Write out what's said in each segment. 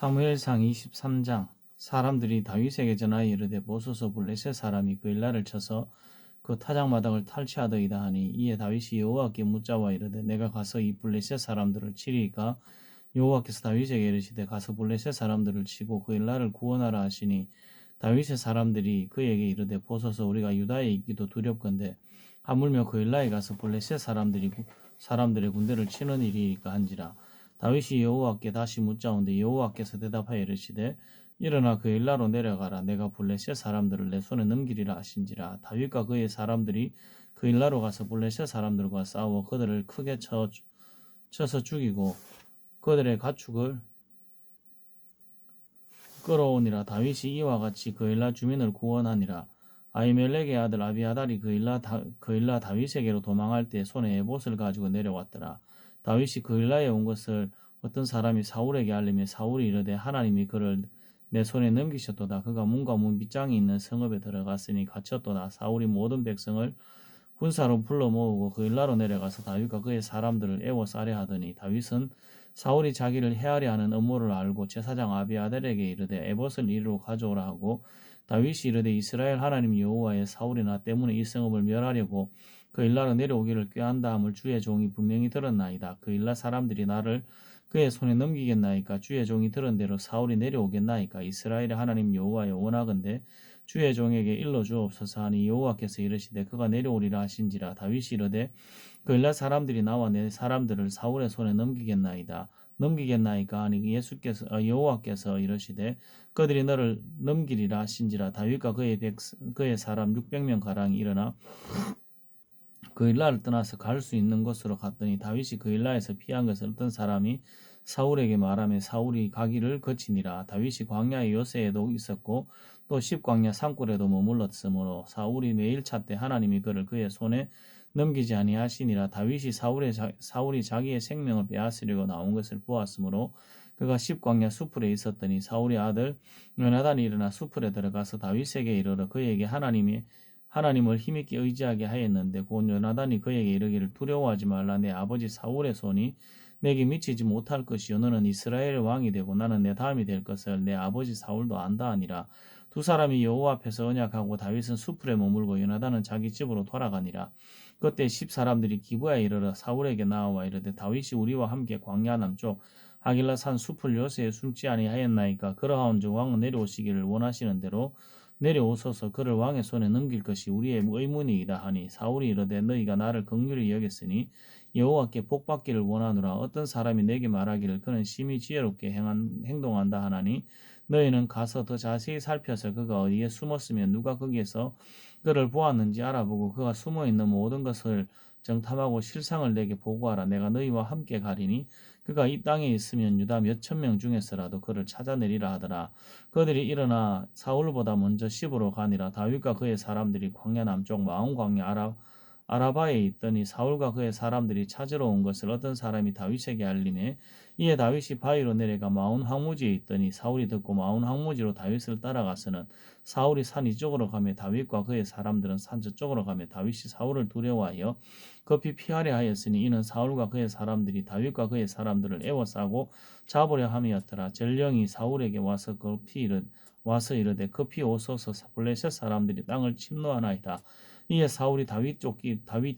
사무엘상 23장. 사람들이 다윗에게 전하여 이르되 보소서 블레셋 사람이 그 일날을 쳐서 그 타작마당을 탈취하더이다 하니, 이에 다윗이 여호와께 묻자와 이르되 내가 가서 이 블레셋 사람들을 치리이까? 여호와께서 다윗에게 이르시되 가서 블레셋 사람들을 치고 그 일날을 구원하라 하시니, 다윗의 사람들이 그에게 이르되 보소서 우리가 유다에 있기도 두렵건대 하물며 그 일날에 가서 블레셋 사람들의 군대를 치는 일이니까 한지라. 다윗이 여호와께 다시 묻자온데 여호와께서 대답하여 이르시되 일어나 그 일라로 내려가라. 내가 블레셋 사람들을 내 손에 넘기리라 하신지라. 다윗과 그의 사람들이 그 일라로 가서 블레셋 사람들과 싸워 그들을 크게 쳐서 죽이고 그들의 가축을 끌어오니라. 다윗이 이와 같이 그 일라 주민을 구원하니라. 아히멜렉의 아들 아비아달이 그 일라 다윗에게로 도망할 때 손에 에봇을 가지고 내려왔더라. 다윗이 그 일라에 온 것을 어떤 사람이 사울에게 알리며 사울이 이르되 하나님이 그를 내 손에 넘기셨도다. 그가 문과 문 밑장이 있는 성읍에 들어갔으니 갇혔도다. 사울이 모든 백성을 군사로 불러 모으고 그 일라로 내려가서 다윗과 그의 사람들을 애워싸려 하더니, 다윗은 사울이 자기를 해하려 하는 음모를 알고 제사장 아비아델에게 이르되 에봇을 이리로 가져오라 하고, 다윗이 이르되 이스라엘 하나님 여호와의 사울이 나 때문에 이 성읍을 멸하려고 그 일라로 내려오기를 꾀한다 함을 주의 종이 분명히 들었나이다. 그 일라 사람들이 나를 그의 손에 넘기겠나이까? 주의 종이 들은 대로 사울이 내려오겠나이까? 이스라엘의 하나님 여호와여 원하건대 주의 종에게 일러 주옵소서 하니, 여호와께서 이르시되 그가 내려오리라 하신지라. 다윗이 이르되 그 일라 사람들이 나와 내 사람들을 사울의 손에 넘기겠나이까 하니, 여호와께서 이르시되 그들이 너를 넘기리라 하신지라. 다윗과 그의 사람 600명 가량이 일어나 그 일라를 떠나서 갈 수 있는 곳으로 갔더니, 다윗이 그 일라에서 피한 것을 어떤 사람이 사울에게 말하며 사울이 가기를 거치니라. 다윗이 광야의 요새에도 있었고 또 십광야 산골에도 머물렀으므로 사울이 매일 찾되 하나님이 그를 그의 손에 넘기지 아니하시니라. 다윗이 사울이 자기의 생명을 빼앗으려고 나온 것을 보았으므로 그가 십광야 수풀에 있었더니, 사울의 아들 요나단이 일어나 수풀에 들어가서 다윗에게 이르러 그에게 하나님을 힘있게 의지하게 하였는데, 곧 요나단이 그에게 이르기를 두려워하지 말라. 내 아버지 사울의 손이 내게 미치지 못할 것이요 너는 이스라엘의 왕이 되고 나는 내 다음이 될 것을 내 아버지 사울도 안다 하니라. 두 사람이 여호와 앞에서 언약하고 다윗은 수풀에 머물고 요나단은 자기 집으로 돌아가니라. 그때 10사람들이 기브야에 이르러 사울에게 나와 이르되 다윗이 우리와 함께 광야 남쪽 하길라 산 수풀 요새에 숨지 아니하였나이까? 그러하온즉 왕은 내려오시기를 원하시는 대로 내려오소서. 그를 왕의 손에 넘길 것이 우리의 의문이이다 하니, 사울이 이르되 너희가 나를 긍휼히 여겼으니 여호와께 복받기를 원하노라. 어떤 사람이 내게 말하기를 그는 심히 지혜롭게 행동한다 하나니, 너희는 가서 더 자세히 살펴서 그가 어디에 숨었으면 누가 거기에서 그를 보았는지 알아보고 그가 숨어있는 모든 것을 정탐하고 실상을 내게 보고하라. 내가 너희와 함께 가리니 그가 이 땅에 있으면 유다 몇천 명 중에서라도 그를 찾아내리라 하더라. 그들이 일어나 사울보다 먼저 시브로 가니라. 다윗과 그의 사람들이 광야 남쪽 마온 광야 아라바에 있더니 사울과 그의 사람들이 찾으러 온 것을 어떤 사람이 다윗에게 알리매, 이에 다윗이 바위로 내려가 마온 황무지에 있더니 사울이 듣고 마온 황무지로 다윗을 따라가서는 사울이 산 이쪽으로 가며 다윗과 그의 사람들은 산 저쪽으로 가며 다윗이 사울을 두려워하여 급히 피하려 하였으니, 이는 사울과 그의 사람들이 다윗과 그의 사람들을 애워싸고 잡으려 함이었더라. 전령이 사울에게 와서 이르되 급히 오소서. 블레셋 사람들이 땅을 침노하나이다. 이에 사울이 다윗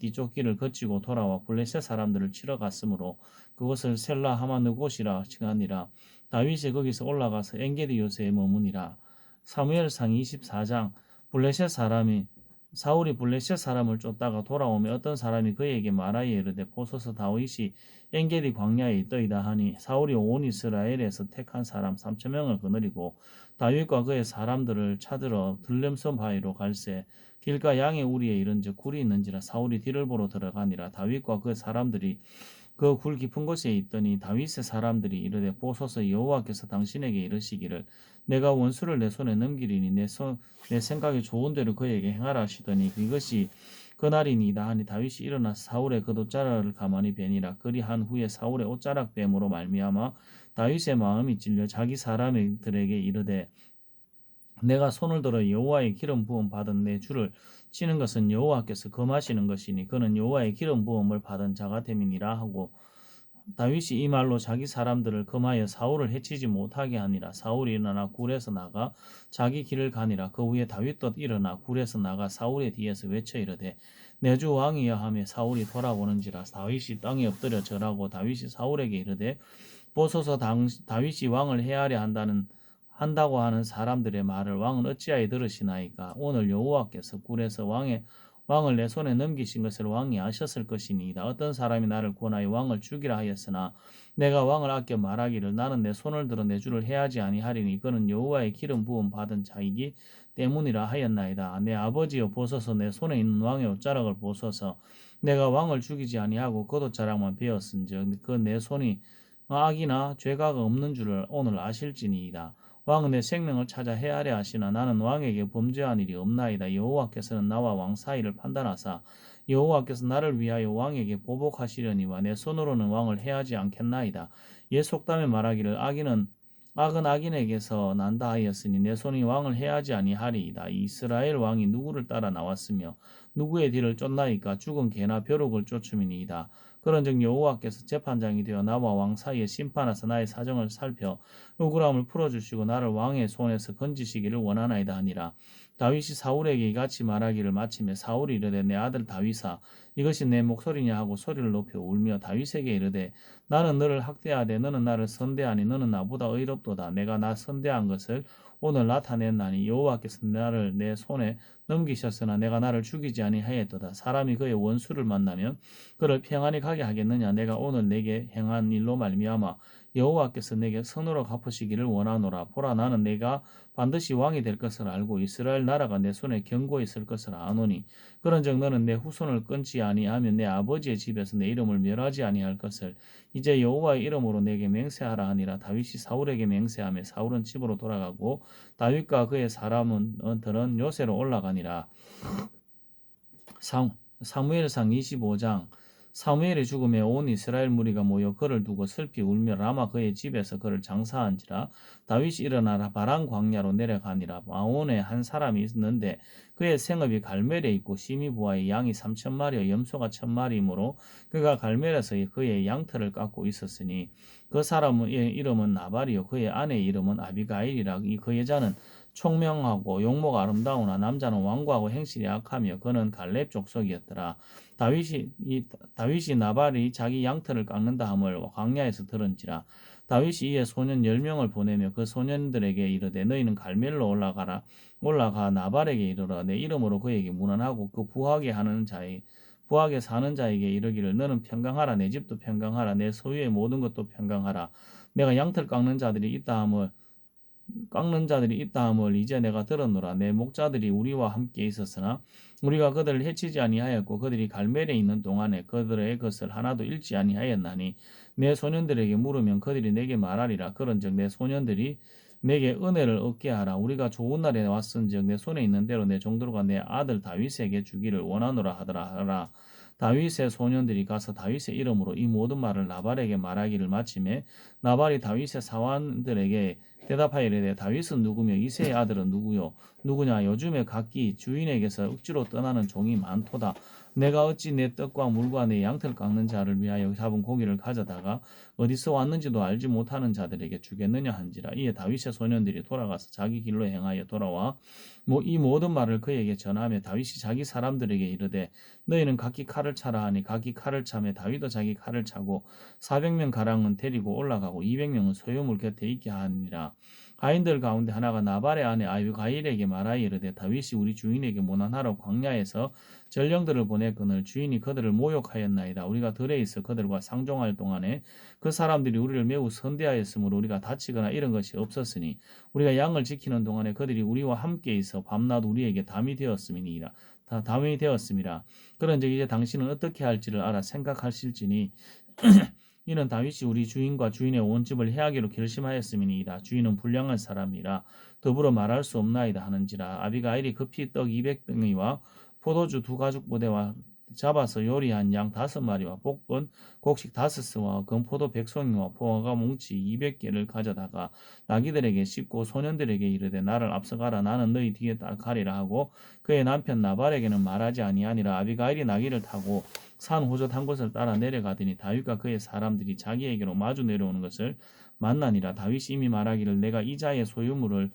뒤쫓기를 거치고 돌아와 블레셋 사람들을 치러 갔으므로 그것을 셀라 하마느곳이라 칭하니라. 다윗이 거기서 올라가서 엔게디 요새에 머무니라. 사무엘상 24장. 사울이 블레셋 사람을 쫓다가 돌아오며 어떤 사람이 그에게 말하여 이르되 보소서 다윗이 엔게디 광야에 있더이다 하니, 사울이 온 이스라엘에서 택한 사람 3,000명을 거느리고 다윗과 그의 사람들을 찾으러 들렘섬 바위로 갈새 길가 양의 우리에 이른즉 굴이 있는지라. 사울이 뒤를 보러 들어가니라. 다윗과 그 사람들이 그 굴 깊은 곳에 있더니 다윗의 사람들이 이르되 보소서 여호와께서 당신에게 이르시기를 내가 원수를 내 손에 넘기리니 내 생각이 좋은 대로 그에게 행하라 하시더니 이것이 그날이니이다 하니, 다윗이 일어나서 사울의 겉옷자락을 가만히 베니라. 그리한 후에 사울의 옷자락 뱀으로 말미암아 다윗의 마음이 찔려 자기 사람들에게 이르되 내가 손을 들어 여호와의 기름 부음 받은 내 주를 치는 것은 여호와께서 금하시는 것이니 그는 여호와의 기름 부음을 받은 자가 됨이니라 하고 다윗이 이 말로 자기 사람들을 금하여 사울을 해치지 못하게 하니라. 사울이 일어나 굴에서 나가 자기 길을 가니라. 그 후에 다윗도 일어나 굴에서 나가 사울의 뒤에서 외쳐 이르되 내 주 왕이여 하며 사울이 돌아보는지라. 다윗이 땅에 엎드려 절하고 다윗이 사울에게 이르되 보소서 다윗이 왕을 해하려 한다고 하는 사람들의 말을 왕은 어찌하여 들으시나이까. 오늘 여호와께서 굴에서 왕을 내 손에 넘기신 것을 왕이 아셨을 것이니이다. 어떤 사람이 나를 권하여 왕을 죽이라 하였으나 내가 왕을 아껴 말하기를 나는 내 손을 들어 내 주를 해하지 아니하리니 그는 여호와의 기름 부음 받은 자이기 때문이라 하였나이다. 내 아버지여 보소서 내 손에 있는 왕의 옷자락을 보소서. 내가 왕을 죽이지 아니하고 겉옷자락만 베었은즉 그 내 손이 악이나 죄가가 없는 줄을 오늘 아실지니이다. 왕은 내 생명을 찾아 해하려 하시나 나는 왕에게 범죄한 일이 없나이다. 여호와께서는 나와 왕 사이를 판단하사 여호와께서 나를 위하여 왕에게 보복하시려니와 내 손으로는 왕을 해하지 않겠나이다. 옛 속담에 말하기를 악은 악인에게서 난다 하였으니 내 손이 왕을 해하지 아니하리이다. 이스라엘 왕이 누구를 따라 나왔으며 누구의 뒤를 쫓나이까 죽은 개나 벼룩을 쫓음이니이다. 그런즉 여호와께서 재판장이 되어 나와 왕 사이에 심판하사 나의 사정을 살펴 억울함을 풀어주시고 나를 왕의 손에서 건지시기를 원하나이다 하니라. 다윗이 사울에게 이같이 말하기를 마치며 사울이 이르되 내 아들 다윗아 이것이 내 목소리냐 하고 소리를 높여 울며 다윗에게 이르되 나는 너를 학대하되 너는 나를 선대하니 너는 나보다 의롭도다. 내가 나 선대한 것을 오늘 나타냈나니 여호와께서 나를 내 손에 넘기셨으나 내가 나를 죽이지 아니하였도다. 사람이 그의 원수를 만나면 그를 평안히 가게 하겠느냐. 내가 오늘 내게 행한 일로 말미암아 여호와께서 내게 선으로 갚으시기를 원하노라. 보라 나는 내가 반드시 왕이 될 것을 알고 이스라엘 나라가 내 손에 견고히 있을 것을 아노니 그런즉 너는 내 후손을 끊지 아니하면 내 아버지의 집에서 내 이름을 멸하지 아니할 것을 이제 여호와의 이름으로 내게 맹세하라 하니라. 다윗이 사울에게 맹세하며 사울은 집으로 돌아가고 다윗과 그의 사람들은 요새로 올라가니라. 사무엘상 25장 사무엘의 죽음에 온 이스라엘 무리가 모여 그를 두고 슬피 울며 라마 그의 집에서 그를 장사한지라. 다윗이 일어나라 바란 광야로 내려가니라. 마온에 한 사람이 있는데 그의 생업이 갈멜에 있고 심히 부하여 양이 3,000마리와 염소가 1,000마리이므로 그가 갈멜에서 그의 양털을 깎고 있었으니 그 사람의 이름은 나발이요 그의 아내의 이름은 아비가일이라. 그 여자는 총명하고 용모가 아름다우나 남자는 완고하고 행실이 악하며 그는 갈렙 족속이었더라. 다윗이 나발이 자기 양털을 깎는다 함을 광야에서 들은지라. 다윗이 이에 소년 10명을 보내며 그 소년들에게 이르되 너희는 갈멜로 올라가 나발에게 이르러 내 이름으로 그에게 문안하고 그 부하게 사는 자에게 이르기를 너는 평강하라. 내 집도 평강하라. 내 소유의 모든 것도 평강하라. 내가 양털 깎는 자들이 있다 함을 이제 내가 들었노라. 내 목자들이 우리와 함께 있었으나 우리가 그들을 해치지 아니하였고 그들이 갈멜에 있는 동안에 그들의 것을 하나도 잃지 아니하였나니 내 소년들에게 물으면 그들이 내게 말하리라. 그런즉 내 소년들이 내게 은혜를 얻게 하라. 우리가 좋은 날에 왔은즉 내 손에 있는 대로 내 종들과 내 아들 다윗에게 주기를 원하노라 하더라. 다윗의 소년들이 가서 다윗의 이름으로 이 모든 말을 나발에게 말하기를 마치매 나발이 다윗의 사원들에게 대답하여 이르되 다윗은 누구며 이새의 아들은 누구냐 요즘에 각기 주인에게서 억지로 떠나는 종이 많도다. 내가 어찌 내 떡과 물과 내 양털 깎는 자를 위하여 잡은 고기를 가져다가 어디서 왔는지도 알지 못하는 자들에게 주겠느냐 한지라. 이에 다윗의 소년들이 돌아가서 자기 길로 행하여 돌아와 이 모든 말을 그에게 전하며 다윗이 자기 사람들에게 이르되 너희는 각기 칼을 차라 하니 각기 칼을 차매 다윗도 자기 칼을 차고 400명 가량은 데리고 올라가고 200명은 소유물 곁에 있게 하니라. 가인들 가운데 하나가 나발의 아내 아비가일에게 말하여 이르되 다윗이 우리 주인에게 문안하러 광야에서 전령들을 보냈거늘 주인이 그들을 모욕하였나이다. 우리가 들에 있어 그들과 상종할 동안에 그 사람들이 우리를 매우 선대하였으므로 우리가 다치거나 이런 것이 없었으니 우리가 양을 지키는 동안에 그들이 우리와 함께 있어 밤낮 우리에게 담이 되었음이니라. 담이 되었음이라. 그런즉 이제 당신은 어떻게 할지를 알아 생각하실지니 이는 다윗이 우리 주인과 주인의 온 집을 해하기로 결심하였음이니이다. 주인은 불량한 사람이라 더불어 말할 수 없나이다 하는지라. 아비가일이 급히 떡 200덩이와 포도주 2가죽 부대와 잡아서 요리한 양 5마리와 볶은 곡식 5스와 건포도 100송이와 포화가 뭉치 200개를 가져다가 나귀들에게 씹고 소년들에게 이르되 나를 앞서가라 나는 너희 뒤에 가리라 하고 그의 남편 나발에게는 말하지 아니하니라. 아비가일이 나귀를 타고 산 호젓 한 곳을 따라 내려가더니 다윗과 그의 사람들이 자기에게로 마주 내려오는 것을 만나니라. 다윗이 이미 말하기를 내가 이자의 소유물을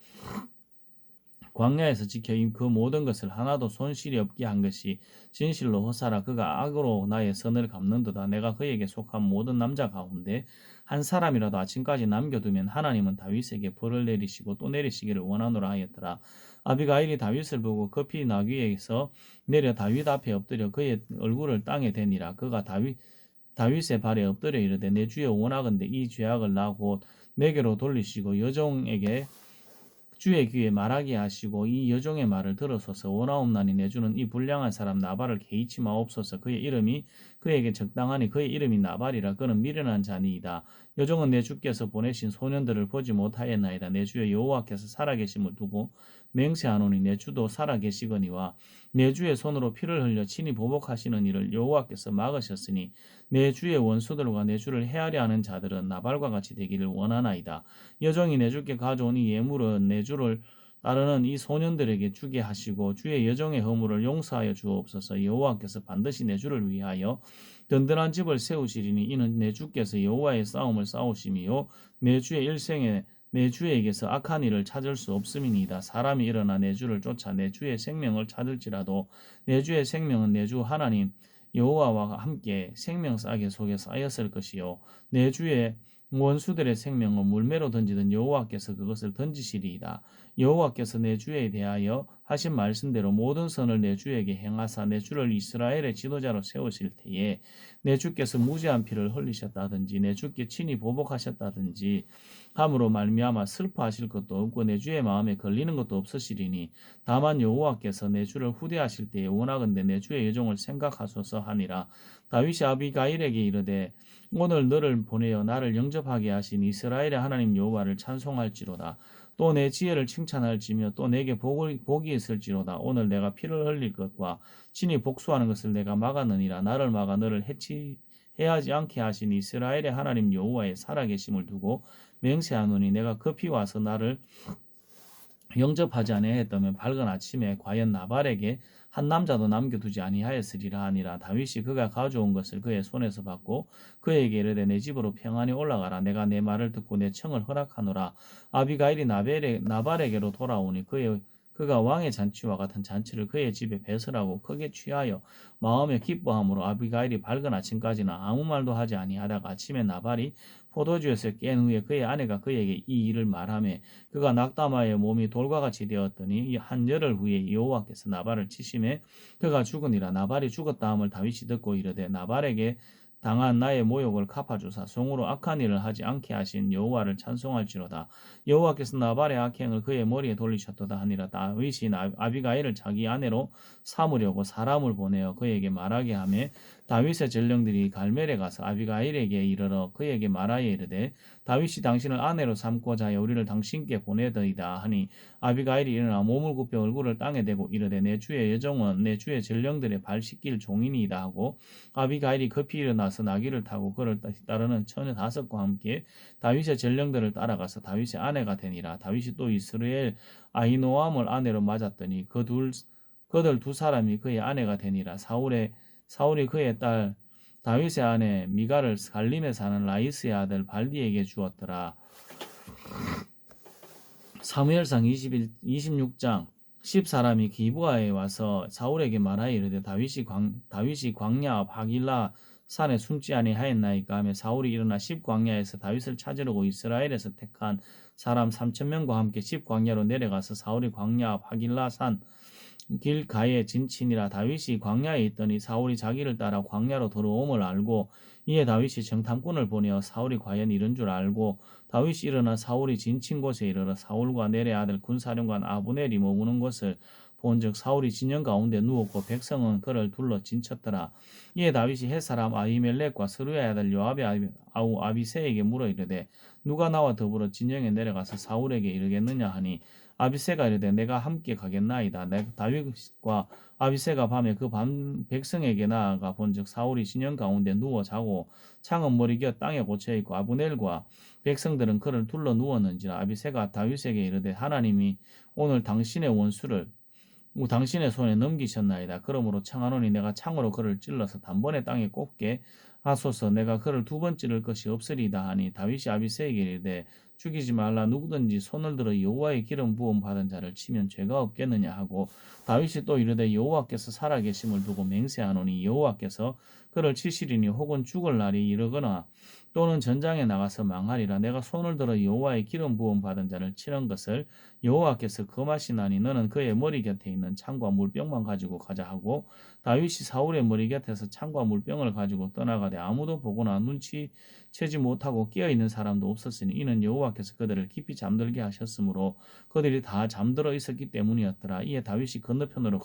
광야에서 지켜 그 모든 것을 하나도 손실이 없게 한 것이 진실로 호사라. 그가 악으로 나의 선을 갚는도다. 내가 그에게 속한 모든 남자 가운데 한 사람이라도 아침까지 남겨두면 하나님은 다윗에게 벌을 내리시고 또 내리시기를 원하노라 하였더라. 아비가일이 다윗을 보고 급히 나귀에서 내려 다윗 앞에 엎드려 그의 얼굴을 땅에 대니라. 그가 다윗의 발에 엎드려 이르되 내 주여 원하건대 이 죄악을 나 곧 내게로 돌리시고 여종에게 주의 귀에 말하게 하시고 이 여종의 말을 들어서서 원하옵나니 내 주는 이 불량한 사람 나발을 개의치 마옵소서. 그의 이름이 그에게 적당하니 그의 이름이 나발이라. 그는 미련한 자니이다. 여종은 내 주께서 보내신 소년들을 보지 못하였나이다. 내 주의 여호와께서 살아계심을 두고 맹세하노니 내 주도 살아계시거니와 내 주의 손으로 피를 흘려 친히 보복하시는 일을 여호와께서 막으셨으니 내 주의 원수들과 내 주를 해하려 하는 자들은 나발과 같이 되기를 원하나이다. 여종이 내 주께 가져온 이 예물은 내 주를 따르는 이 소년들에게 주게 하시고 주의 여종의 허물을 용서하여 주옵소서. 여호와께서 반드시 내 주를 위하여 든든한 집을 세우시리니 이는 내 주께서 여호와의 싸움을 싸우심이요 내 주의 일생에 내 주에게서 악한 일을 찾을 수 없음이니이다. 사람이 일어나 내 주를 쫓아 내 주의 생명을 찾을지라도 내 주의 생명은 내 주 하나님 여호와와 함께 생명싸개 속에 쌓였을 것이요 내 주의 원수들의 생명을 물매로 던지던 여호와께서 그것을 던지시리이다. 여호와께서 내 주에 대하여 하신 말씀대로 모든 선을 내 주에게 행하사 내 주를 이스라엘의 지도자로 세우실 때에 내 주께서 무죄한 피를 흘리셨다든지 내 주께 친히 보복하셨다든지 함으로 말미암아 슬퍼하실 것도 없고 내 주의 마음에 걸리는 것도 없으시리니 다만 여호와께서 내 주를 후대하실 때에 원하건대 내 주의 여종을 생각하소서 하니라. 다윗이 아비가일에게 이르되 오늘 너를 보내어 나를 영접하게 하신 이스라엘의 하나님 여호와를 찬송할지로다. 또 내 지혜를 칭찬할지며 또 내게 복이 있을지로다. 오늘 내가 피를 흘릴 것과 친히 복수하는 것을 내가 막았느니라. 나를 막아 너를 해하지 않게 하신 이스라엘의 하나님 여호와의 살아계심을 두고 맹세하노니 내가 급히 와서 나를 영접하지 아니하였다면 밝은 아침에 과연 나발에게 한 남자도 남겨두지 아니하였으리라 하니라. 다윗이 그가 가져온 것을 그의 손에서 받고 그에게 이르되 내 집으로 평안히 올라가라. 내가 내 말을 듣고 내 청을 허락하노라. 아비가일이 나발에게로 돌아오니 그가 왕의 잔치와 같은 잔치를 그의 집에 배설하고 크게 취하여 마음에 기뻐함으로 아비가일이 밝은 아침까지는 아무 말도 하지 아니하다가 아침에 나발이 포도주에서 깬 후에 그의 아내가 그에게 이 일을 말하며 그가 낙담하여 몸이 돌과 같이 되었더니 한 열흘 후에 여호와께서 나발을 치심에 그가 죽으니라. 나발이 죽었다 함을 다윗이 듣고 이르되 나발에게 당한 나의 모욕을 갚아주사 성으로 악한 일을 하지 않게 하신 여호와를 찬송할지로다. 여호와께서 나발의 악행을 그의 머리에 돌리셨도다 하니라. 다윗이 아비가일을 자기 아내로 삼으려고 사람을 보내어 그에게 말하게 하며 다윗의 전령들이 갈멜에 가서 아비가일에게 이르러 그에게 말하여 이르되 다윗이 당신을 아내로 삼고자 하여 우리를 당신께 보내더이다 하니 아비가일이 일어나 몸을 굽혀 얼굴을 땅에 대고 이르되 내 주의 여종은 내 주의 전령들의 발 씻길 종이니이다 하고 아비가일이 급히 일어나서 나귀를 타고 그를 따르는 처녀 5과 함께 다윗의 전령들을 따라가서 다윗의 아내가 되니라. 다윗이 또 이스라엘 아히노암을 아내로 맞았더니 그들 두 사람이 그의 아내가 되니라. 사울이 그의 딸 다윗의 아내 미갈을 갈림에 사는 라이스의 아들 발디에게 주었더라. 사무엘상 26장 10사람이 기브아에 와서 사울에게 말하여 이르되 다윗이 광야 앞 하길라 산에 숨지 아니하였나이까 하며 사울이 일어나 10광야에서 다윗을 찾으려고 이스라엘에서 택한 사람 3,000명과 함께 10광야로 내려가서 사울이 광야 앞 하길라 산 길가에 진친이라. 다윗이 광야에 있더니 사울이 자기를 따라 광야로 들어옴을 알고 이에 다윗이 정탐꾼을 보내어 사울이 과연 이른 줄 알고 다윗이 일어나 사울이 진친 곳에 이르러 사울과 넬의 아들 군사령관 아브넬이 머무는 곳을 본즉 사울이 진영 가운데 누웠고 백성은 그를 둘러 진쳤더라. 이에 다윗이 햇사람 아히멜렉과 스루야의 아들 요압의 아비새에게 물어 이르되 누가 나와 더불어 진영에 내려가서 사울에게 이르겠느냐 하니 아비새가 이르되 내가 함께 가겠나이다. 다윗과 아비새가 밤에 그 백성에게 나아가 본즉 사울이 진영 가운데 누워 자고 창은 머리 곁 땅에 꽂혀 있고 아브넬과 백성들은 그를 둘러 누웠는지라. 아비새가 다윗에게 이르되 하나님이 오늘 당신의 원수를 당신의 손에 넘기셨나이다. 그러므로 청하노니 내가 창으로 그를 찔러서 단번에 땅에 꽂게 하소서. 내가 그를 두 번 찌를 것이 없으리이다 하니 다윗이 아비새에게 이르되 죽이지 말라. 누구든지 손을 들어 여호와의 기름 부음 받은 자를 치면 죄가 없겠느냐 하고 다윗이 또 이르되 여호와께서 살아계심을 두고 맹세하노니 여호와께서 그를 치시리니 혹은 죽을 날이 이르거나 또는 전장에 나가서 망하리라. 내가 손을 들어 여호와의 기름 부음 받은 자를 치는 것을 여호와께서 금하시나니 너는 그의 머리 곁에 있는 창과 물병만 가지고 가자 하고 다윗이 사울의 머리 곁에서 창과 물병을 가지고 떠나가되 아무도 보거나 눈치채지 못하고 깨어있는 사람도 없었으니 이는 여호와께서 그들을 깊이 잠들게 하셨으므로 그들이 다 잠들어 있었기 때문이었더라. 이에 다윗이 건너편으로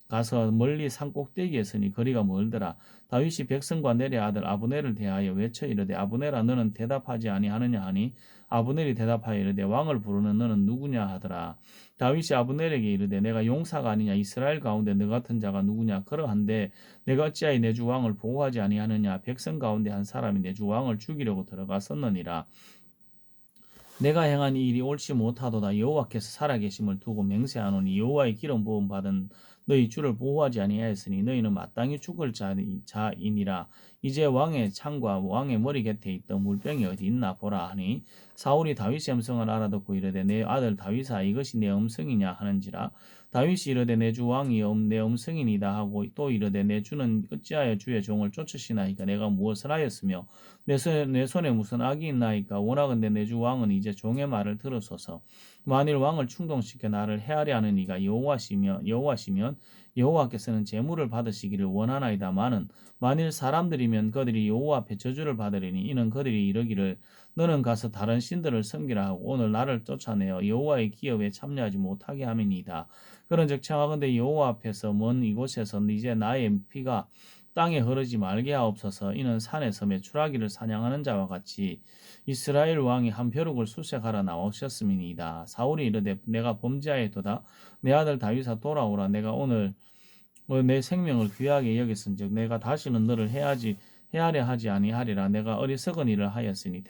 가서 멀리 산 꼭대기에 서니 거리가 멀더라. 다윗이 백성과 내레 아들 아브넬을 대하여 외쳐 이르되 아브넬아 너는 대답하지 아니하느냐 하니 아브넬이 대답하여 이르되 왕을 부르는 너는 누구냐 하더라. 다윗이 아브넬에게 이르되 내가 용사가 아니냐 이스라엘 가운데 너 같은 자가 누구냐 그러한데 내가 어찌하여 내 주 왕을 보호하지 아니하느냐 백성 가운데 한 사람이 내 주 왕을 죽이려고 들어갔었느니라. 내가 행한 이 일이 옳지 못하도다. 여호와께서 살아계심을 두고 맹세하노니 여호와의 기름 부음 받은 너희 주를 보호하지 아니하였으니 너희는 마땅히 죽을 자이니라. 이제 왕의 창과 왕의 머리 곁에 있던 물병이 어디 있나 보라 하니 사울이 다윗의 음성을 알아듣고 이르되 내 아들 다윗아 이것이 내 음성이냐 하는지라. 다윗이 이르되 내 주 왕이 내 음성이니이다 하고 또 이르되 내 주는 어찌하여 주의 종을 쫓으시나이까 내가 무엇을 하였으며 내 손에 무슨 악이 있나이까 원하건대 내 주 왕은 이제 종의 말을 들으소서. 만일 왕을 충동시켜 나를 해하려 하는 이가 여호와시면 여호와께서는 제물을 받으시기를 원하나이다마는 만일 사람들이면 그들이 여호와 앞에 저주를 받으리니 이는 그들이 이르기를 너는 가서 다른 신들을 섬기라 하고 오늘 나를 쫓아내어 여호와의 기업에 참여하지 못하게 함이니이다. 그런즉 청하건대 여호와 앞에서 먼 이곳에서 이제 나의 피가 땅에 흐르지 말게 하옵소서. 이는 산에 섬에 추라기를 사냥하는 자와 같이 이스라엘 왕이 한 벼룩을 수색하러 나오셨음이니이다. 사울이 이르되 내가 범죄하였도다. 내 아들 다윗아 돌아오라. 내가 오늘 내 생명을 귀하게 여겼은즉 내가 다시는 너를 해하려 하지 아니하리라. 내가 어리석은 일을 하였으니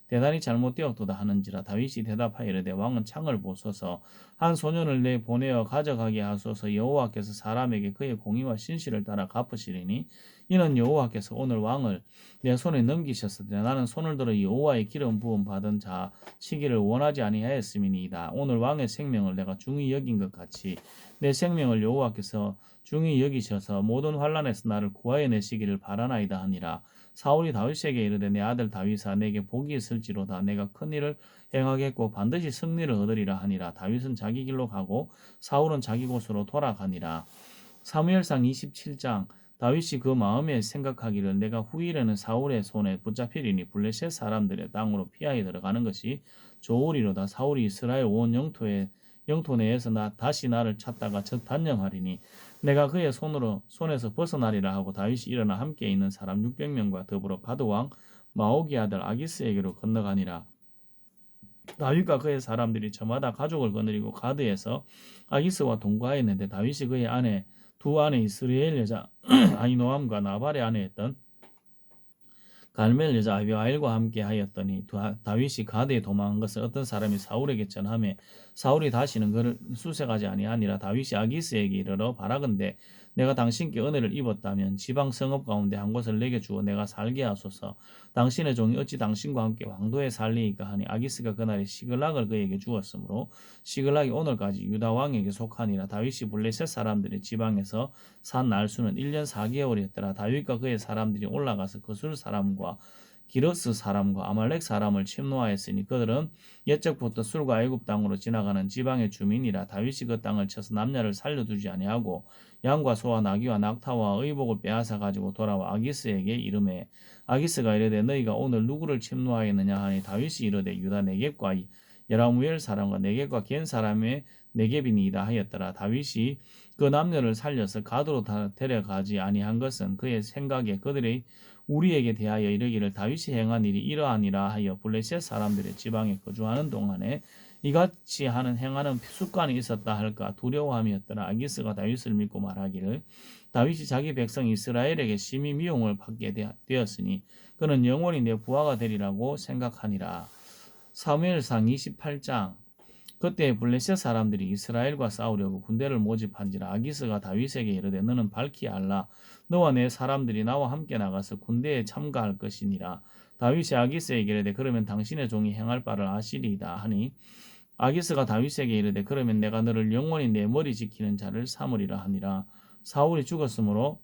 대단히 잘못되었도다 하는지라. 다윗이 대답하여 이르되 왕은 창을 보소서. 한 소년을 내 보내어 가져가게 하소서. 여호와께서 사람에게 그의 공의와 신실을 따라 갚으시리니 이는 여호와께서 오늘 왕을 내 손에 넘기셨으되 나는 손을 들어 여호와의 기름 부음 받은 자 치기를 원하지 아니하였음이니이다. 오늘 왕의 생명을 내가 중히 여긴 것 같이 내 생명을 여호와께서 중히 여기셔서 모든 환난에서 나를 구하여 내시기를 바라나이다 하니라. 사울이 다윗에게 이르되 내 아들 다윗아 내게 복이 있을지로다. 내가 큰 일을 행하겠고 반드시 승리를 얻으리라 하니라. 다윗은 자기 길로 가고 사울은 자기 곳으로 돌아가니라. 사무엘상 27장 다윗이 그 마음에 생각하기를 내가 후일에는 사울의 손에 붙잡히리니 블레셋 사람들의 땅으로 피하여 들어가는 것이 좋으리로다. 사울이 이스라엘 온 영토 내에서 다시 나를 찾다가 단념하리니 내가 그의 손에서 벗어나리라 하고 다윗이 일어나 함께 있는 사람 600명과 더불어 가드왕 마오기 아들 아기스에게로 건너가니라. 다윗과 그의 사람들이 저마다 가족을 거느리고 가드에서 아기스와 동거하였는데 다윗이 그의 두 아내 이스라엘 여자 아히노암과 나발의 아내였던 갈멜 여자 아비아일과 함께 하였더니 다윗이 가드에 도망한 것을 어떤 사람이 사울에게 전하며 사울이 다시는 그를 수색하지 아니하니라. 다윗이 아기스에게 이르러 바라건대 내가 당신께 은혜를 입었다면 지방 성읍 가운데 한 곳을 내게 주어 내가 살게 하소서. 당신의 종이 어찌 당신과 함께 왕도에 살리이까 하니 아기스가 그날에 시글락을 그에게 주었으므로 시글락이 오늘까지 유다 왕에게 속하니라. 다윗이 블레셋 사람들의 지방에서 산 날수는 1년 4개월이었더라. 다윗과 그의 사람들이 올라가서 그술 사람과 기르스 사람과 아말렉 사람을 침노하였으니 그들은 옛적부터 술과 애굽 땅으로 지나가는 지방의 주민이라. 다윗이 그 땅을 쳐서 남녀를 살려두지 아니하고 양과 소와 나귀와 낙타와 의복을 빼앗아 가지고 돌아와 아기스에게 이르매 아기스가 이르되 너희가 오늘 누구를 침노하였느냐 하니 다윗이 이르되 유다 네겝과 여라무엘 사람과 네겝과 겐 사람의 네겝이니이다 하였더라. 다윗이 그 남녀를 살려서 가드로 데려가지 아니한 것은 그의 생각에 그들의 우리에게 대하여 이르기를 다윗이 행한 일이 이러하니라 하여 블레셋 사람들의 지방에 거주하는 동안에 이같이 하는 행하는 습관이 있었다 할까 두려워함이었더라. 아기스가 다윗을 믿고 말하기를 다윗이 자기 백성 이스라엘에게 심히 미움을 받게 되었으니 그는 영원히 내 부하가 되리라고 생각하니라. 사무엘상 28장. 그때 블레셋 사람들이 이스라엘과 싸우려고 군대를 모집한지라. 아기스가 다윗에게 이르되 너는 밝히 알라. 너와 내 사람들이 나와 함께 나가서 군대에 참가할 것이니라. 다윗이 아기스에게 이르되 그러면 당신의 종이 행할 바를 아시리이다 하니 아기스가 다윗에게 이르되 그러면 내가 너를 영원히 내 머리 지키는 자를 삼으리라 하니라. 사울이 죽었으므로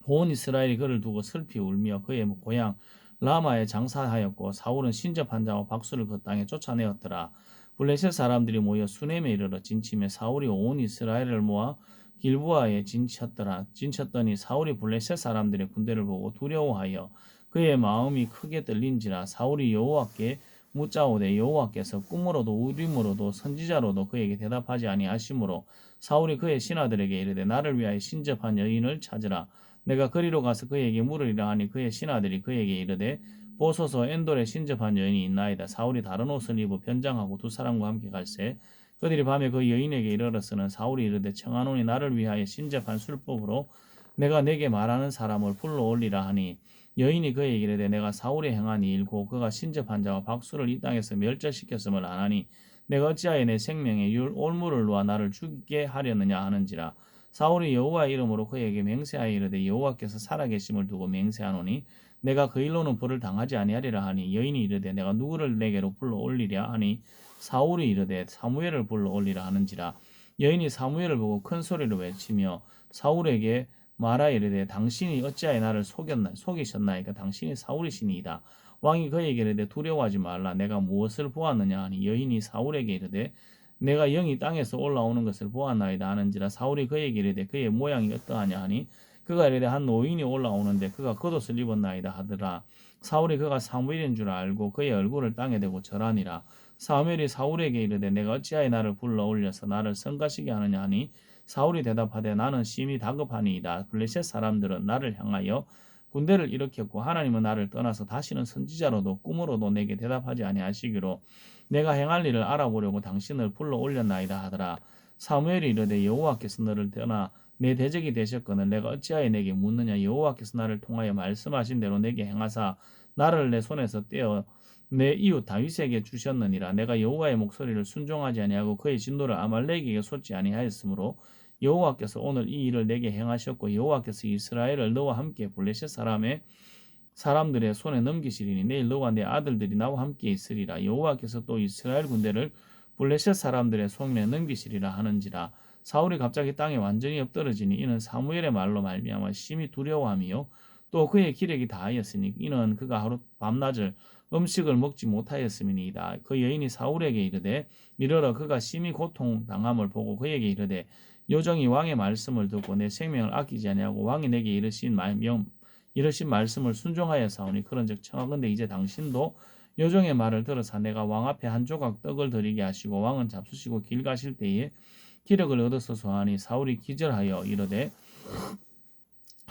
온 이스라엘이 그를 두고 슬피 울며 그의 고향 라마에 장사하였고 사울은 신접한 자와 박수를 그 땅에 쫓아내었더라. 블레셋 사람들이 모여 수넴에 이르러 진침해 사울이 온 이스라엘을 모아 길보아에 진쳤더니 사울이 블레셋 사람들의 군대를 보고 두려워하여 그의 마음이 크게 떨린지라. 사울이 여호와께 묻자오되 여호와께서 꿈으로도 우림으로도 선지자로도 그에게 대답하지 아니하시므로 사울이 그의 신하들에게 이르되 나를 위하여 신접한 여인을 찾으라. 내가 그리로 가서 그에게 물으리라 하니 그의 신하들이 그에게 이르되 보소서 엔돌에 신접한 여인이 있나이다. 사울이 다른 옷을 입어 변장하고 두 사람과 함께 갈새 그들이 밤에 그 여인에게 이르렀으나 사울이 이르되 청하노니 나를 위하여 신접한 술법으로 내가 내게 말하는 사람을 불러올리라 하니 여인이 그에게 이르되 내가 사울이 행한 이 일고 그가 신접한 자와 박수를 이 땅에서 멸절시켰음을 아나니 내가 어찌하여 내 생명에 올무를 놓아 나를 죽게 하려느냐 하는지라. 사울이 여호와의 이름으로 그에게 맹세하여 이르되 여호와께서 살아계심을 두고 맹세하노니 내가 그 일로는 벌을 당하지 아니하리라 하니 여인이 이르되 내가 누구를 내게로 불러올리랴 하니 사울이 이르되 사무엘을 불러올리라 하는지라. 여인이 사무엘을 보고 큰 소리로 외치며 사울에게 말하여 이르되 당신이 어찌하여 나를 속이셨나이까. 당신이 사울이시니이다. 왕이 그에게 이르되 두려워하지 말라. 내가 무엇을 보았느냐 하니 여인이 사울에게 이르되 내가 영이 땅에서 올라오는 것을 보았나이다 하는지라. 사울이 그에게 이르되 그의 모양이 어떠하냐 하니 그가 이르되 한 노인이 올라오는데 그가 겉옷을 입었나이다 하더라. 사울이 그가 사무엘인 줄 알고 그의 얼굴을 땅에 대고 절하니라. 사무엘이 사울에게 이르되 내가 어찌하여 나를 불러 올려서 나를 성가시게 하느냐 하니 사울이 대답하되 나는 심히 다급하니이다. 블레셋 사람들은 나를 향하여 군대를 일으켰고 하나님은 나를 떠나서 다시는 선지자로도 꿈으로도 내게 대답하지 아니하시기로 내가 행할 일을 알아보려고 당신을 불러 올렸나이다 하더라. 사무엘이 이르되 여호와께서 너를 떠나 내 대적이 되셨거늘 내가 어찌하여 내게 묻느냐. 여호와께서 나를 통하여 말씀하신 대로 내게 행하사 나를 내 손에서 떼어 내 이웃 다윗에게 주셨느니라. 내가 여호와의 목소리를 순종하지 아니하고 그의 진노를 아말렉에게 쏟지 아니하였으므로 여호와께서 오늘 이 일을 내게 행하셨고 여호와께서 이스라엘을 너와 함께 블레셋 사람들의 손에 넘기시리니 내일 너와 내 아들들이 나와 함께 있으리라. 여호와께서 또 이스라엘 군대를 블레셋 사람들의 손에 넘기시리라 하는지라. 사울이 갑자기 땅에 완전히 엎드러지니 이는 사무엘의 말로 말미암아 심히 두려워함이요 또 그의 기력이 다하였으니 이는 그가 하루 밤낮을 음식을 먹지 못하였음이니이다. 그 여인이 사울에게 이르되 이르러 그가 심히 고통당함을 보고 그에게 이르되 요정이 왕의 말씀을 듣고 내 생명을 아끼지 아니하고 왕이 내게 이르신 말씀을 순종하여 사오니 그런즉 청하건대 이제 당신도 요정의 말을 들어서 내가 왕 앞에 한 조각 떡을 드리게 하시고 왕은 잡수시고 길 가실 때에 기력을 얻어서서 하니 사울이 기절하여 이르되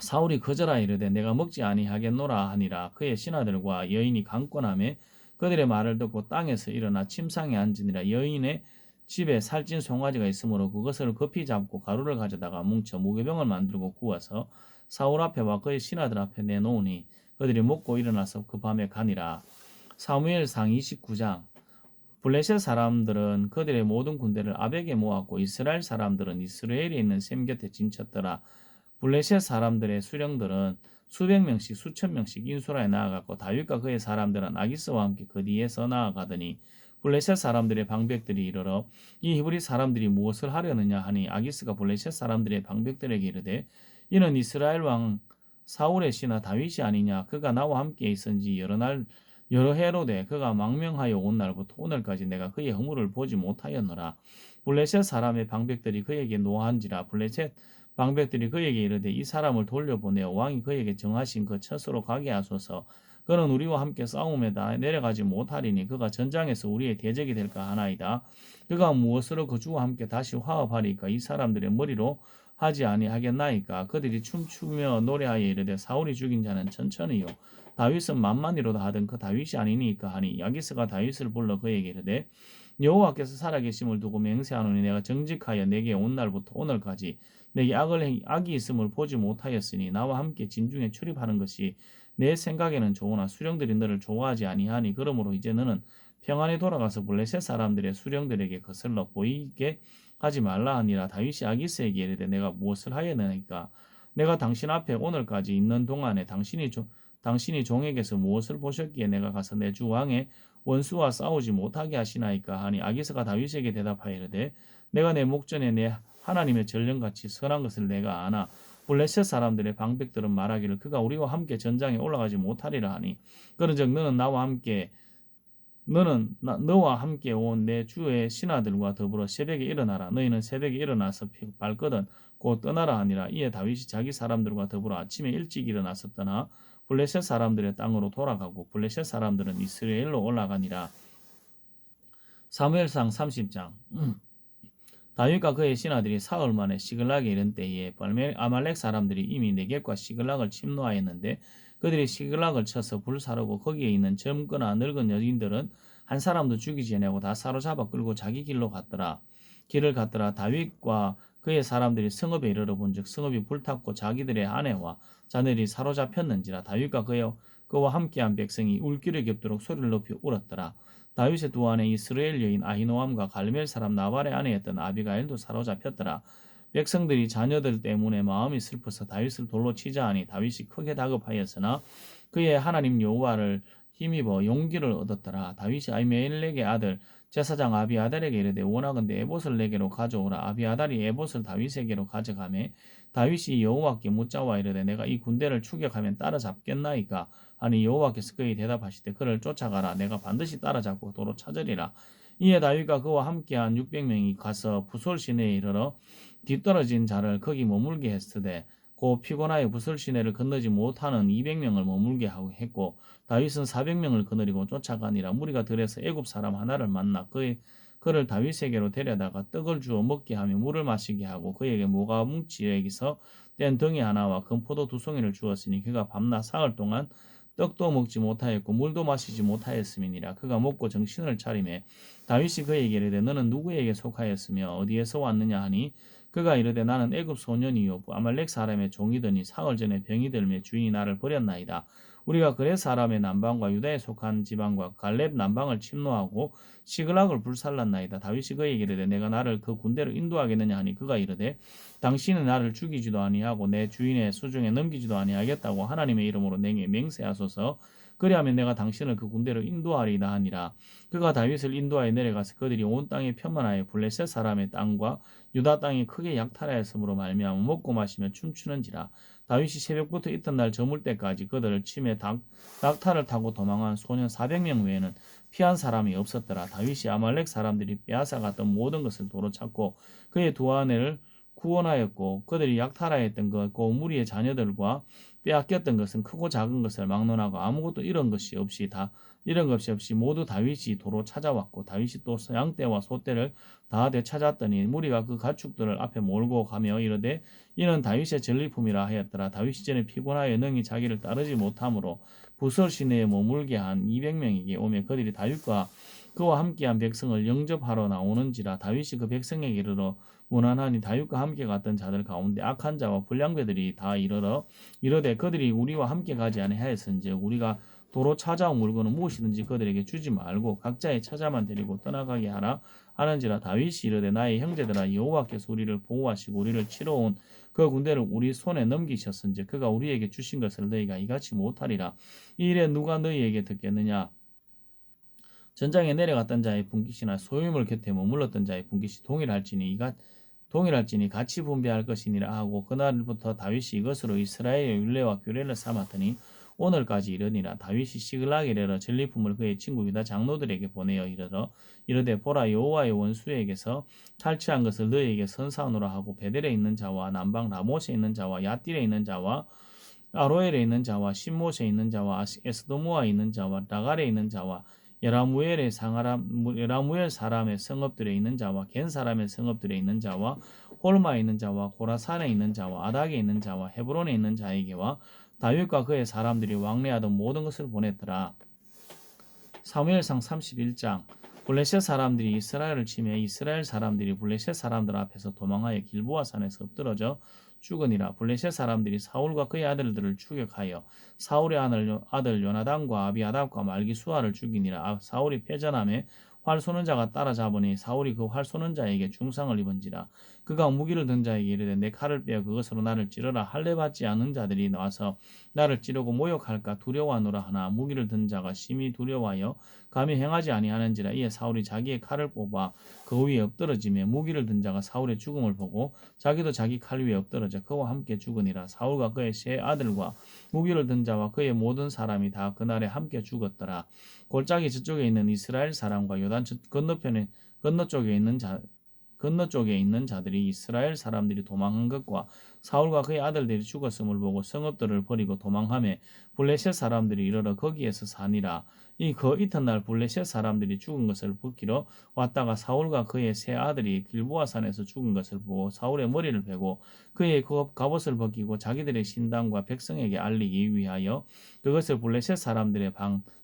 사울이 거절하여 이르되 내가 먹지 아니하겠노라 하니라. 그의 신하들과 여인이 강권함에 그들의 말을 듣고 땅에서 일어나 침상에 앉으니라. 여인의 집에 살찐 송아지가 있으므로 그것을 급히 잡고 가루를 가져다가 뭉쳐 무교병을 만들고 구워서 사울 앞에와 그의 신하들 앞에 내놓으니 그들이 먹고 일어나서 그 밤에 가니라. 사무엘상 29장. 블레셋 사람들은 그들의 모든 군대를 아벡에 모았고 이스라엘 사람들은 이스라엘에 있는 셈 곁에 진쳤더라. 블레셋 사람들의 수령들은 수백 명씩 수천 명씩 인수라에 나아갔고 다윗과 그의 사람들은 아기스와 함께 그 뒤에서 나아가더니 블레셋 사람들의 방백들이 이르러 이 히브리 사람들이 무엇을 하려느냐 하니 아기스가 블레셋 사람들의 방백들에게 이르되 이는 이스라엘 왕 사울의 신하 다윗이 아니냐. 그가 나와 함께 있은지 여러 해로되 그가 망명하여 온 날부터 오늘까지 내가 그의 허물을 보지 못하였노라. 블레셋 사람의 방백들이 그에게 노한지라. 블레셋 방백들이 그에게 이르되 이 사람을 돌려보내어 왕이 그에게 정하신 그 처소로 가게 하소서. 그는 우리와 함께 싸움에 내려가지 못하리니 그가 전장에서 우리의 대적이 될까 하나이다. 그가 무엇으로 그주와 함께 다시 화합하리까. 이 사람들의 머리로 하지 아니하겠나이까. 그들이 춤추며 노래하여 이르되 사울이 죽인 자는 천천히요 다윗은 만만이로도 하던 그 다윗이 아니니까 하니 아기스가 다윗을 불러 그에게 이르되 여호와께서 살아계심을 두고 맹세하노니 내가 정직하여 내게 온 날부터 오늘까지 내게 악이 있음을 보지 못하였으니 나와 함께 진중에 출입하는 것이 내 생각에는 좋으나 수령들이 너를 좋아하지 아니하니 그러므로 이제 너는 평안히 돌아가서 블레셋 사람들의 수령들에게 거슬러 보이게 하지 말라 하니라. 다윗이 아기스에게 이르되 내가 무엇을 하였나이까 내가 당신 앞에 오늘까지 있는 동안에 당신이 종에게서 무엇을 보셨기에 내가 가서 내 주 왕의 원수와 싸우지 못하게 하시나이까 하니 아기스가 다윗에게 대답하여 이르되 내가 내 목전에 내 하나님의 전령같이 선한 것을 내가 아나 블레셋 사람들의 방백들은 말하기를 그가 우리와 함께 전장에 올라가지 못하리라 하니 그런즉 너와 함께 온 내 주의 신하들과 더불어 새벽에 일어나라. 너희는 새벽에 일어나서 발거든 곧 떠나라 하니라. 이에 다윗이 자기 사람들과 더불어 아침에 일찍 일어나서 떠나 블레셋 사람들의 땅으로 돌아가고 블레셋 사람들은 이스라엘로 올라가니라. 사무엘상 30장 다윗과 그의 신하들이 사흘 만에 시글락에 이른 때에 아말렉 사람들이 이미 네겝과 시글락을 침노하였는데 그들이 시글락을 쳐서 불사르고 거기에 있는 젊거나 늙은 여인들은 한 사람도 죽이지 아니하고 다 사로잡아 끌고 자기 길을 갔더라. 다윗과 그의 사람들이 성읍에 이르러 본즉 성읍이 불탔고 자기들의 아내와 자녀들이 사로잡혔는지라. 다윗과 그와 함께한 백성이 울기를 겹도록 소리를 높이 울었더라. 다윗의 두 아내 이스라엘 여인 아히노암과 갈멜 사람 나발의 아내였던 아비가일도 사로잡혔더라. 백성들이 자녀들 때문에 마음이 슬퍼서 다윗을 돌로 치자 하니 다윗이 크게 다급하였으나 그의 하나님 여호와를 힘입어 용기를 얻었더라. 다윗이 아히멜렉의 아들 제사장 아비아달에게 이르되 원하건대 에봇을 내게로 가져오라. 아비아달이 에봇을 다윗에게로 가져가매 다윗이 여호와께 묻자와 이르되 내가 이 군대를 추격하면 따라잡겠나이까 하니 여호와께서 그에게 대답하시되 그를 쫓아가라. 내가 반드시 따라잡고 도로 찾으리라. 이에 다윗과 그와 함께한 600명이 가서 부솔 시내에 이르러 뒤떨어진 자를 거기 머물게 했으되 고 피곤하여 부솔 시내를 건너지 못하는 200명을 머물게 했고 다윗은 400명을 거느리고 쫓아가니라. 무리가 들에서 애굽 사람 하나를 만나 그를 다윗에게로 데려다가 떡을 주어 먹게 하며 물을 마시게 하고 그에게 모가 뭉치에게서 뗀 덩이 하나와 금포도 2송이를 주었으니 그가 밤낮 사흘 동안 떡도 먹지 못하였고 물도 마시지 못하였음이니라. 그가 먹고 정신을 차리매 다윗이 그에게 이르되 너는 누구에게 속하였으며 어디에서 왔느냐 하니 그가 이르되 나는 애굽 소년이요 아말렉 사람의 종이더니 사흘 전에 병이 들매 주인이 나를 버렸나이다. 우리가 그렛 사람의 남방과 유다에 속한 지방과 갈렙 남방을 침노하고 시글락을 불살랐나이다. 다윗이 그에게 이르되 내가 나를 그 군대로 인도하겠느냐 하니 그가 이르되 당신은 나를 죽이지도 아니하고 내 주인의 수중에 넘기지도 아니하겠다고 하나님의 이름으로 내게 맹세하소서. 그리하면 내가 당신을 그 군대로 인도하리이다 하니라. 그가 다윗을 인도하여 내려가서 그들이 온 땅에 편만하여 블레셋 사람의 땅과 유다 땅이 크게 약탈하였으므로 말미암아 먹고 마시며 춤추는지라. 다윗이 새벽부터 이튿날 저물 때까지 그들을 치매 낙타를 타고 도망한 소년 400명 외에는 피한 사람이 없었더라. 다윗이 아말렉 사람들이 빼앗아갔던 모든 것을 도로 찾고 그의 두 아내를 구원하였고 그들이 약탈하였던 그 무리의 자녀들과 빼앗겼던 것은 크고 작은 것을 막론하고 아무것도 이런 것이 없이 모두 다윗이 도로 찾아왔고 다윗이 또 양떼와 소떼를 다 되찾았더니 무리가 그 가축들을 앞에 몰고 가며 이르되 이는 다윗의 전리품이라 하였더라. 다윗이 전에 피곤하여 능히 자기를 따르지 못하므로 부설 시내에 머물게 한 200명에게 오며 그들이 다윗과 그와 함께한 백성을 영접하러 나오는지라. 다윗이 그 백성에게 이르러 무난하니 다윗과 함께 갔던 자들 가운데 악한 자와 불량배들이 다 이르되 그들이 우리와 함께 가지 아니하였은즉 우리가 도로 찾아온 물건은 무엇이든지 그들에게 주지 말고 각자의 처자만 데리고 떠나가게 하라 하는지라. 다윗이 이르되 나의 형제들아 여호와께서 우리를 보호하시고 우리를 치러 온 그 군대를 우리 손에 넘기셨은즉 그가 우리에게 주신 것을 너희가 이같이 못하리라. 이 일에 누가 너희에게 듣겠느냐. 전장에 내려갔던 자의 분깃이나 소유물 곁에 머물렀던 자의 분깃이 동일할지니 같이 분배할 것이니라 하고 그날부터 다윗이 이것으로 이스라엘의 율례와 규례를 삼았더니 오늘까지 이르니라. 다윗이 시글락에 이르러 전리품을 그의 친구 유다 장로들에게 보내어 이르되 보라 여호와의 원수에게서 탈취한 것을 너희에게 선사하노라 하고 베델에 있는 자와 남방 라못에 있는 자와 야딜에 있는 자와 아로엘에 있는 자와 신못에 있는 자와 에스도모아에 있는 자와 라갈에 있는 자와 여라무엘 사람의 성읍들에 있는 자와 겐 사람의 성읍들에 있는 자와 홀마에 있는 자와 고라산에 있는 자와 아닥에 있는 자와 헤브론에 있는 자에게와 다윗과 그의 사람들이 왕래하던 모든 것을 보냈더라. 사무엘상 31장. 블레셋 사람들이 이스라엘을 치매 이스라엘 사람들이 블레셋 사람들 앞에서 도망하여 길보아 산에서 엎드러져 죽으니라. 블레셋 사람들이 사울과 그의 아들들을 추격하여 사울의 아들 요나단과 아비아답과 말기수아를 죽이니라. 사울이 패전함에 활 쏘는 자가 따라잡으니 사울이 그 활 쏘는 자에게 중상을 입은지라. 그가 무기를 든 자에게 이르되 내 칼을 빼어 그것으로 나를 찌르라. 할례 받지 않은 자들이 나와서 나를 찌르고 모욕할까 두려워하노라 하나 무기를 든 자가 심히 두려워하여 감히 행하지 아니하는지라. 이에 사울이 자기의 칼을 뽑아 그 위에 엎드러지며 무기를 든 자가 사울의 죽음을 보고 자기도 자기 칼 위에 엎드러져 그와 함께 죽으니라. 사울과 그의 세 아들과 무기를 든 자와 그의 모든 사람이 다 그날에 함께 죽었더라. 골짜기 저쪽에 있는 이스라엘 사람과 요단 건너 쪽에 있는 자들이 이스라엘 사람들이 도망한 것과 사울과 그의 아들들이 죽었음을 보고 성읍들을 버리고 도망하며 블레셋 사람들이 이르러 거기에서 사니라. 이튿날 블레셋 사람들이 죽은 것을 붙기로 왔다가 사울과 그의 세 아들이 길보아 산에서 죽은 것을 보고 사울의 머리를 베고 그의 갑옷을 벗기고 자기들의 신당과 백성에게 알리기 위하여 그것을 블레셋 사람들의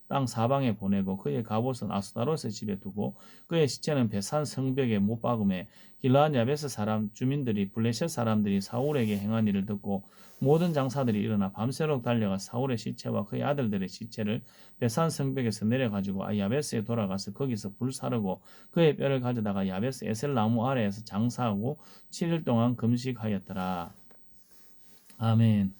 땅 사방에 보내고 그의 갑옷은 아스타롯의 집에 두고 그의 시체는 베산 성벽에 못 박음에 길르앗 야베스 사람 주민들이 블레셋 사람들이 사울에게 행한 일을 듣고 모든 장사들이 일어나 밤새도록 달려가 사울의 시체와 그의 아들들의 시체를 베산 성벽에서 내려가지고 야베스에 돌아가서 거기서 불사르고 그의 뼈를 가져다가 야베스 에셀 나무 아래에서 장사하고 7일 동안 금식하였더라. 아멘.